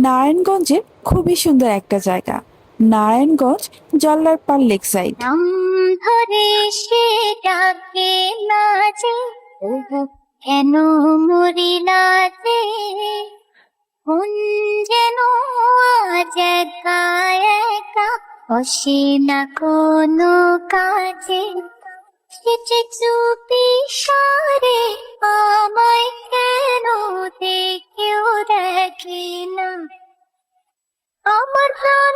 নারায়ণগঞ্জের খুবই সুন্দর একটা জায়গা। Narayanganj Jallarpar lake side. নাম ধরে সে ডাকে না যে, তবু কেন মরি না যে? কোন যেন আজ একা একা, বসে না কোনো কাজে। সে যে চুপি সারে আমায় কেন দেখেও দেখে না, আমার প্রাণ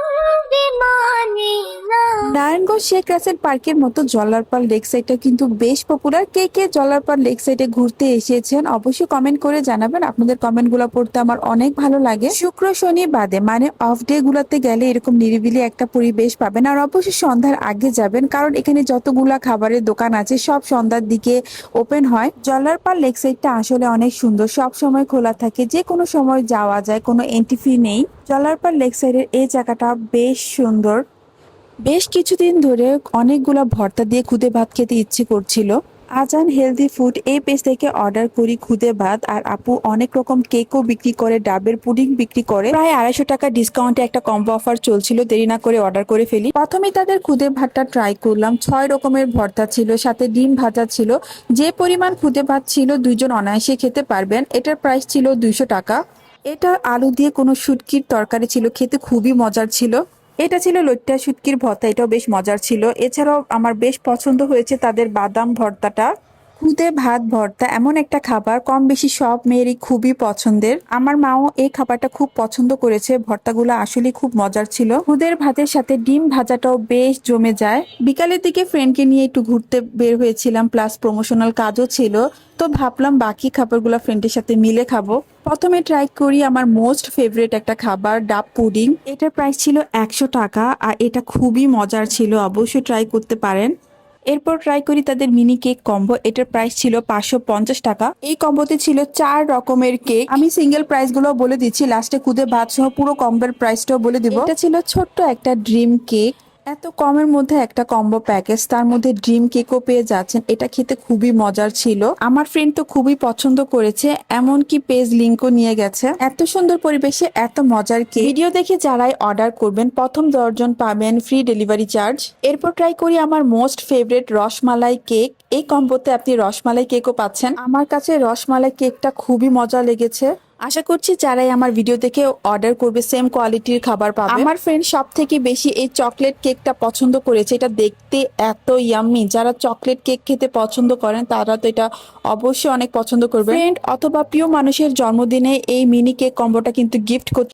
বিমানে না। নারায়ণগঞ্জ শেখ রাসেল পার্কের মতো জল্লারপাড় লেক সাইডটা কিন্তু বেশ পপুলার। কে কে জল্লারপাড় লেক সাইডে ঘুরতে এসেছেন অবশ্যই কমেন্ট করে জানাবেন। আপনাদের কমেন্ট গুলো পড়তে আমার অনেক ভালো লাগে। শুক্র শনি বাদে মানে অফ ডে গুলাতে গেলে এরকম নিরিবিলি একটা পরিবেশ পাবেন। আর অবশ্যই সন্ধ্যার আগে যাবেন, কারণ এখানে যতগুলা খাবারের দোকান আছে সব সন্ধ্যার দিকে ওপেন হয়। জল্লারপাড় লেক সাইডটা আসলে অনেক সুন্দর, সব সময় খোলা থাকে, যে কোনো সময় যাওয়া যায়, কোনো এন্ট্রি ফি নেই। জল্লারপাড় লেক সাইডের এই জায়গাটা বেশ সুন্দর। বেশ কিছুদিন ধরে অনেকগুলা ভর্তা দিয়ে খুদে ভাত খেতে ইচ্ছে করছিল। আজান হেলদি ফুড এই পেজ থেকে অর্ডার করি খুদে ভাত। আর আপু অনেক রকম কেকও বিক্রি করে, ডাবের পুডিং বিক্রি করে। প্রায় 250 টাকা ডিসকাউন্টে একটা কম্বো অফার চলছিল, দেরি না করে অর্ডার করে ফেলি। প্রথমে তাদের খুদে ভাতটা ট্রাই করলাম। 6 রকমের ভর্তা ছিল, সাথে ডিম ভাজা ছিল। যে পরিমাণ খুদে ভাত ছিল 2 জন অনায়াসে খেতে পারবেন। এটার প্রাইস ছিল 200 টাকা। এটা আলু দিয়ে কোনো শুটকির তরকারি ছিল, খেতে খুবই মজার ছিল। এটা ছিল লইট্টা শুটকির ভর্তা, এটাও বেশ মজার ছিল। এছাড়াও আমার বেশ পছন্দ হয়েছে তাদের বাদাম ভর্তাটা। খুদে ভাত ভর্তা এমন একটা খাবার কম বেশি সব মেয়েরই খুবই পছন্দের। আমার মাও এই খাবারটা খুব পছন্দ করেছে। ভর্তাগুলো আসলে খুব মজার ছিল। খুদের ভাতের সাথে ডিম ভাজাটাও বেশ জমে যায়। বিকালের দিকে ফ্রেন্ডকে নিয়ে একটু ঘুরতে বের হয়েছিলাম, প্লাস প্রমোশনাল কাজও ছিল। তো ভাবলাম বাকি খাবারগুলো ফ্রেন্ডের সাথে মিলে খাবো। প্রথমে ট্রাই করি আমার মোস্ট ফেভারিট একটা খাবার, ডাব পুডিং। এটার প্রাইস ছিল 100 টাকা আর এটা খুবই মজার ছিল, অবশ্যই ট্রাই করতে পারেন। এরপর ট্রাই করি তাদের মিনি কেক কম্বো। এটার প্রাইস ছিল 550 টাকা। এই কম্বোতে ছিল 4 রকমের কেক। আমি সিঙ্গেল প্রাইস গুলো বলে দিচ্ছি, লাস্টে খুদে ভাত সহ পুরো কম্বোর প্রাইসটাও বলে দিব। এটা ছিল ছোট্ট একটা ড্রিম কেক। এত কমের মধ্যে একটা কম্বো প্যাকেজ, তার মধ্যে ড্রিম কেকও পেয়ে যাচ্ছেন। এটা খেতে খুবই মজার ছিল। আমার ফ্রেন্ড তো খুবই পছন্দ করেছে, এমনকি পেজ লিংকও নিয়ে গেছে। এত সুন্দর পরিবেশে এত মজার কেক। ভিডিও দেখে যারাই অর্ডার করবেন প্রথম 10 জন পাবেন ফ্রি ডেলিভারি চার্জ। এরপর ট্রাই করি আমার মোস্ট ফেভারিট রসমালাই কেক। এই কম্বোতে আপনি রসমালাই কেকও পাচ্ছেন। আমার কাছে রসমালাই কেকটা খুবই মজা লেগেছে। আশা করছি যারাই আমার ভিডিও দেখে অর্ডার করবে সেম কোয়ালিটির খাবার পাবে। আমার ফ্রেন্ড সব থেকে বেশি এই চকলেট কেকটা পছন্দ করেছে। এটা দেখতে এত ইয়াম্মি, যারা চকলেট কেক খেতে পছন্দ করেন তারা তো এটা অবশ্যই অনেক পছন্দ করবে। ফ্রেন্ড অথবা প্রিয় মানুষের জন্মদিনে এই মিনি কেক কম্বোটা কিন্তু গিফট করতে